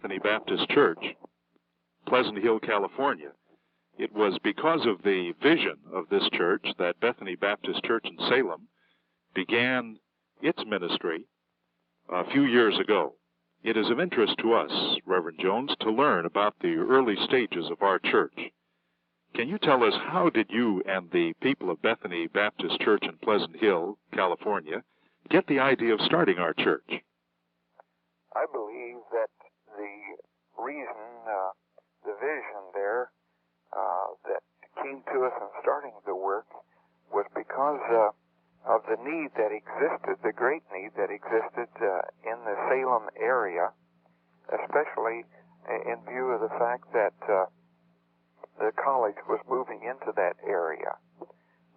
Bethany Baptist Church, Pleasant Hill, California. It was because of the vision of this church that Bethany Baptist Church in Salem began its ministry a few years ago. It is of interest to us, Reverend Jones, to learn about the early stages of our church. Can you tell us, how did you and the people of Bethany Baptist Church in Pleasant Hill, California, get the idea of starting our church? I believe that the reason, the vision there that came to us in starting the work was because of the need that existed, the great need that existed in the Salem area, especially in view of the fact that the college was moving into that area.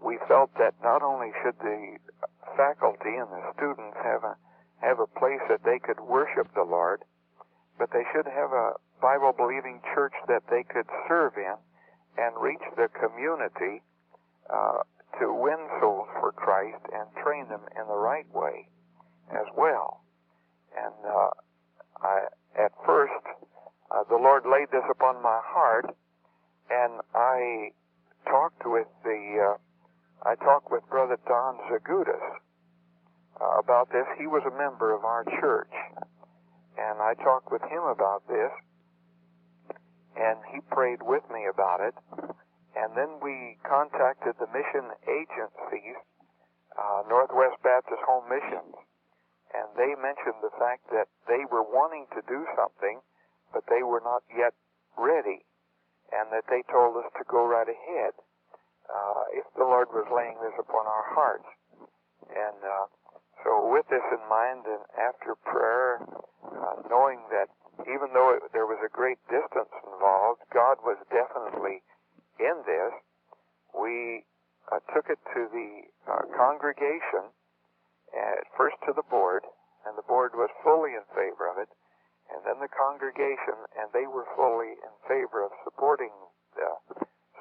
We felt that not only should the faculty and the students have a place that they could worship the Lord, but they should have a Bible-believing church that they could serve in and reach the community to win souls for Christ and train them in the right way as well. And at first, the Lord laid this upon my heart, and I talked with Brother Don Zagutis about this. He was a member of our church, and I talked with him about this, and he prayed with me about it. And then we contacted the mission agencies, Northwest Baptist Home Missions, and they mentioned the fact that they were wanting to do something, but they were not yet ready, and that they told us to go right ahead if the Lord was laying this upon our hearts. And so with this in mind, and after prayer, knowing that even though there was a great distance involved, God was definitely in this, we took it to the congregation, first to the board, and the board was fully in favor of it, and then the congregation, and they were fully in favor of supporting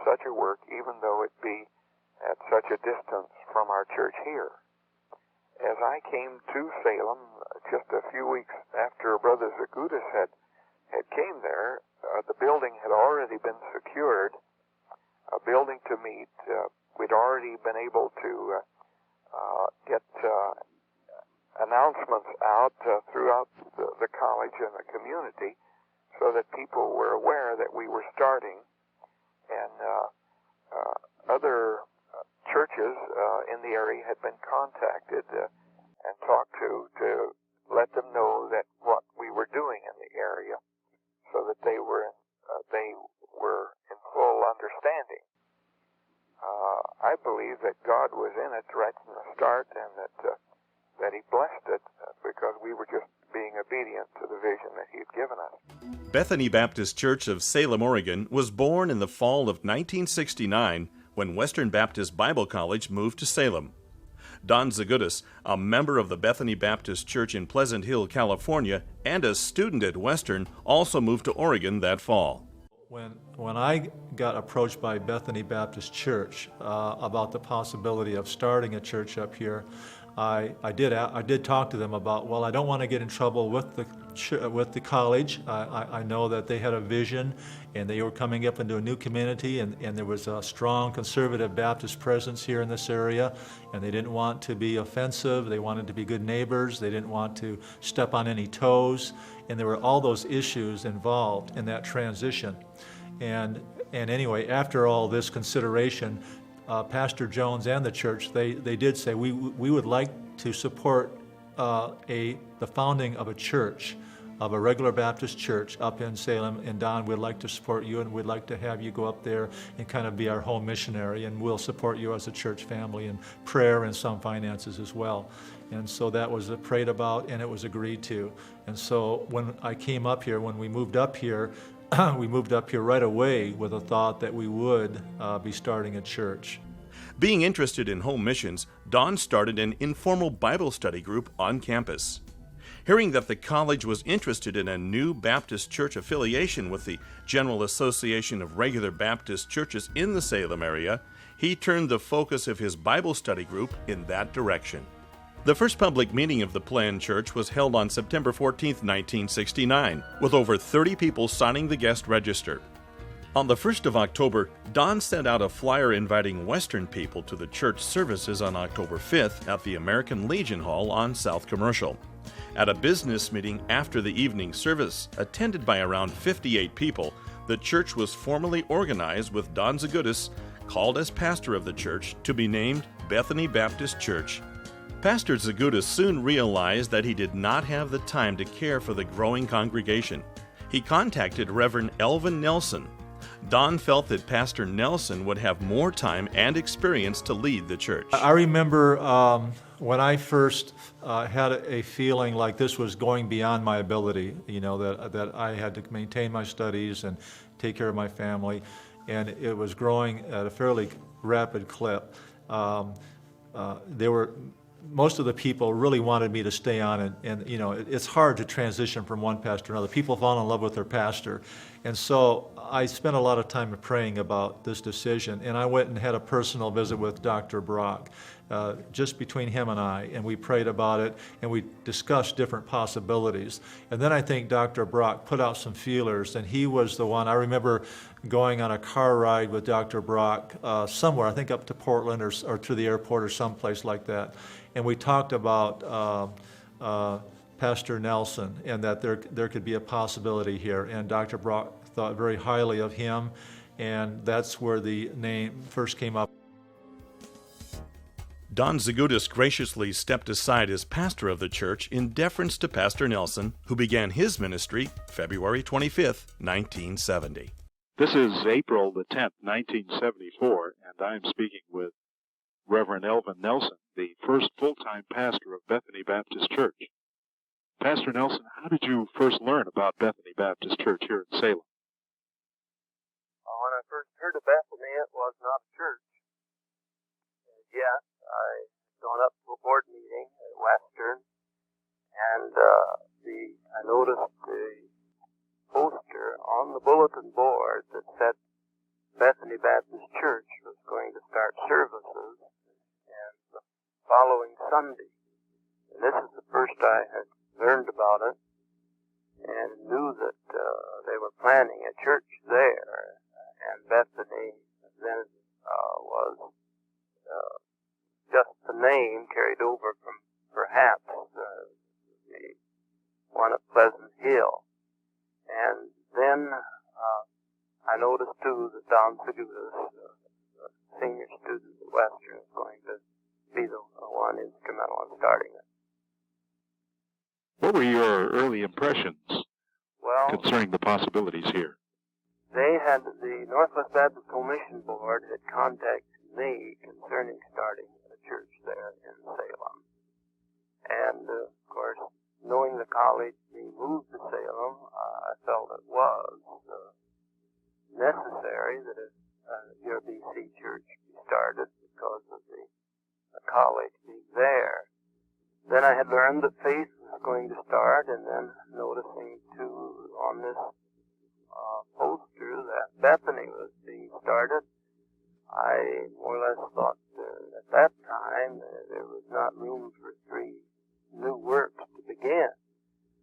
such a work, even though it be at such a distance from our church here. As I came to Salem, just a few weeks after Brother Zagutis had came there, the building had already been secured, a building to meet. We'd already been able to get announcements out throughout the college and the community so that people were aware that we were starting. And other churches in the area had been contacted and talked to let them know that what we were doing in the area, so that they were in full understanding. I believe that God was in it right from the start, and that He blessed it because we were just being obedient to the vision that He had given us. Bethany Baptist Church of Salem, Oregon was born in the fall of 1969 when Western Baptist Bible College moved to Salem. Don Zagutis, a member of the Bethany Baptist Church in Pleasant Hill, California, and a student at Western, also moved to Oregon that fall. When I got approached by Bethany Baptist Church about the possibility of starting a church up here, I did talk to them about, well, I don't want to get in trouble with the college. I know that they had a vision, and they were coming up into a new community, and there was a strong conservative Baptist presence here in this area, and they didn't want to be offensive. They wanted to be good neighbors. They didn't want to step on any toes, and there were all those issues involved in that transition. And anyway, after all this consideration, Pastor Jones and the church, they did say, we would like to support the founding of a church, of a regular Baptist church up in Salem, and Don, we'd like to support you, and we'd like to have you go up there and kind of be our home missionary, and we'll support you as a church family in prayer and some finances as well. And so that was prayed about, and it was agreed to. And so when I came up here, when we moved up here, we moved up here right away with a thought that we would be starting a church. Being interested in home missions, Don started an informal Bible study group on campus. Hearing that the college was interested in a new Baptist church affiliation with the General Association of Regular Baptist Churches in the Salem area, he turned the focus of his Bible study group in that direction. The first public meeting of the planned church was held on September 14, 1969, with over 30 people signing the guest register. On the 1st of October, Don sent out a flyer inviting Western people to the church services on October 5th at the American Legion Hall on South Commercial. At a business meeting after the evening service, attended by around 58 people, the church was formally organized with Don Zagutis, called as pastor of the church, to be named Bethany Baptist Church. Pastor Zagutis soon realized that he did not have the time to care for the growing congregation. He contacted Reverend Elvin Nelson. Don felt that Pastor Nelson would have more time and experience to lead the church. I remember when I first had a feeling like this was going beyond my ability, that I had to maintain my studies and take care of my family, and it was growing at a fairly rapid clip. Most of the people really wanted me to stay on, and it's hard to transition from one pastor to another. People fall in love with their pastor. And so I spent a lot of time praying about this decision, and I went and had a personal visit with Dr. Brock, just between him and we prayed about it, and we discussed different possibilities. And then I think Dr. Brock put out some feelers, and he was the one. I remember going on a car ride with Dr. Brock somewhere, I think up to Portland or to the airport or someplace like that. And we talked about Pastor Nelson and that there could be a possibility here. And Dr. Brock thought very highly of him, and that's where the name first came up. Don Zagutis graciously stepped aside as pastor of the church in deference to Pastor Nelson, who began his ministry February 25, 1970. This is April the 10th, 1974, and I'm speaking with Reverend Elvin Nelson, the first full-time pastor of Bethany Baptist Church. Pastor Nelson, how did you first learn about Bethany Baptist Church here in Salem? When I first heard of Bethany, it was not a church. Yet, I had gone up to a board meeting at Western, and I noticed the poster on the bulletin board that said Bethany Baptist Church was going to start services and the following Sunday. And this is the first I had learned about it and knew that they were planning a church there, and Bethany then was just the name carried over from perhaps the one at Pleasant Hill. And then I noticed too that Don Zagutis, senior student at Western, is going to be the one instrumental in starting it. What were your early impressions concerning the possibilities here? The Northwest Baptist Commission Board had contacted me concerning starting a church there in Salem. And, of course, knowing the college being moved to Salem, I felt it was necessary that a URBC church be started because of the college being there. Then I had learned that Faith was going to start, and then noticing, too, on this poster that Bethany was being started, I more or less thought at that time there was not room for 3 new works to begin.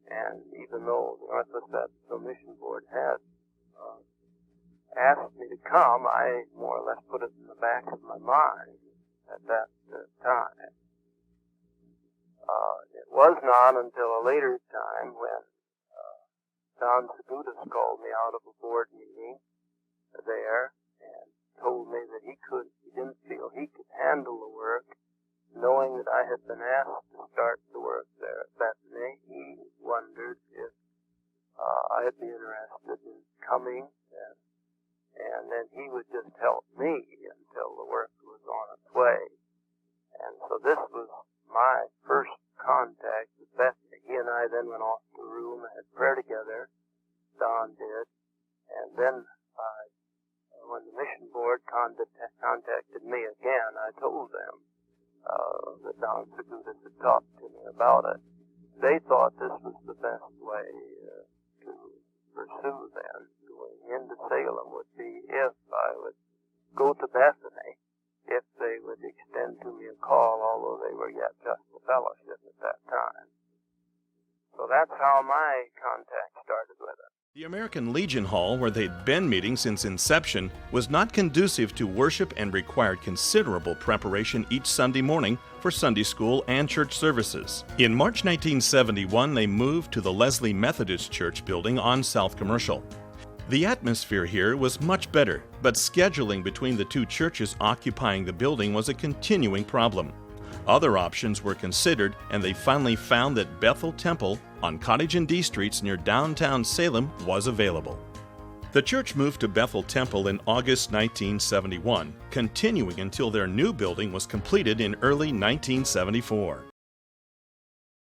And even though the Northwest Baptist Mission Board had asked me to come, I more or less put it in the back of my mind at that time. It was not until a later time when Don Zagutis called me out of a board meeting there and told me that he didn't feel he could handle the work, knowing that I had been asked to start the work there at Bethany. He wondered if I'd be interested in coming, and then he would just help me until the work was on its way. And so this was my first contact with Bethany. He and I then went off to the room and had prayer together. Don did. And then when the mission board contacted me again, I told them that Don Zagutis had talked to me about it. They thought this was the best way to pursue then. Going into Salem would be if I would go to Bethany, if they would extend to me a call, although they were yet just a fellowship. The American Legion Hall, where they'd been meeting since inception, was not conducive to worship and required considerable preparation each Sunday morning for Sunday school and church services. In March 1971, they moved to the Leslie Methodist Church building on South Commercial. The atmosphere here was much better, but scheduling between the two churches occupying the building was a continuing problem. Other options were considered, and they finally found that Bethel Temple on Cottage and D Streets near downtown Salem was available. The church moved to Bethel Temple in August 1971, continuing until their new building was completed in early 1974.